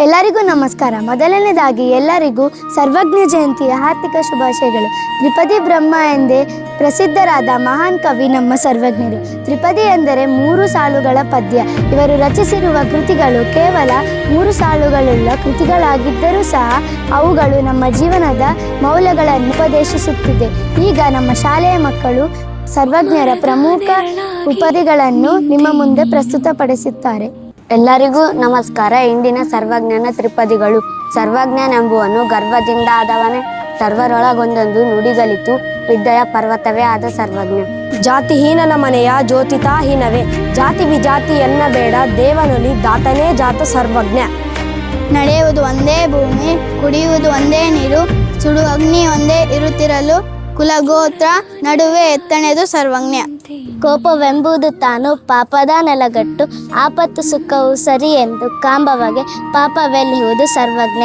ಎಲ್ಲರಿಗೂ ನಮಸ್ಕಾರ. ಮೊದಲನೇದಾಗಿ ಎಲ್ಲರಿಗೂ ಸರ್ವಜ್ಞ ಜಯಂತಿಯ ಹಾರ್ದಿಕ ಶುಭಾಶಯಗಳು. ತ್ರಿಪದಿ ಬ್ರಹ್ಮ ಎಂದೇ ಪ್ರಸಿದ್ಧರಾದ ಮಹಾನ್ ಕವಿ ನಮ್ಮ ಸರ್ವಜ್ಞರು. ತ್ರಿಪದಿ ಎಂದರೆ 3 ಸಾಲುಗಳ ಪದ್ಯ. ಇವರು ರಚಿಸಿರುವ ಕೃತಿಗಳು ಕೇವಲ 3 ಸಾಲುಗಳುಳ್ಳ ಕೃತಿಗಳಾಗಿದ್ದರೂ ಸಹ ಅವುಗಳು ನಮ್ಮ ಜೀವನದ ಮೌಲ್ಯಗಳನ್ನು ಉಪದೇಶಿಸುತ್ತಿದೆ. ಈಗ ನಮ್ಮ ಶಾಲೆಯ ಮಕ್ಕಳು ಸರ್ವಜ್ಞರ ಪ್ರಮುಖ ಉಪದಿಗಳನ್ನು ನಿಮ್ಮ ಮುಂದೆ ಪ್ರಸ್ತುತಪಡಿಸುತ್ತಾರೆ. ಎಲ್ಲರಿಗೂ ನಮಸ್ಕಾರ. ಇಂದಿನ ಸರ್ವಜ್ಞನ ತ್ರಿಪದಿಗಳು. ಸರ್ವಜ್ಞನೆಂಬುವನು ಗರ್ವದಿಂದ ಆದವನೇ, ಸರ್ವರೊಳಗೊಂದೊಂದು ನುಡಿಗಲಿತು, ವಿದ್ಯೆಯ ಪರ್ವತವೇ ಆದ ಸರ್ವಜ್ಞ. ಜಾತಿಹೀನನ ಮನೆಯ ಜ್ಯೋತಿತಾಹೀನವೇ, ಜಾತಿ ವಿಜಾತಿ ಎನ್ನಬೇಡ, ದೇವನೊಲಿ ದಾತನೇ ಜಾತ ಸರ್ವಜ್ಞ. ನಡೆಯುವುದು ಒಂದೇ ಭೂಮಿ, ಕುಡಿಯುವುದು ಒಂದೇ ನೀರು, ಸುಡು ಅಗ್ನಿ ಒಂದೇ ಇರುತ್ತಿರಲು, ಕುಲಗೋತ್ರ ನಡುವೆ ಎತ್ತಣೆದು ಸರ್ವಜ್ಞ. ಕೋಪವೆಂಬುದು ತಾನು ಪಾಪದ ನೆಲಗಟ್ಟು, ಆಪತ್ತು ಸುಖವು ಸರಿ ಎಂದು ಕಾಂಬವಗೆ ಪಾಪವೆಲ್ಲಿಹುದು ಸರ್ವಜ್ಞ.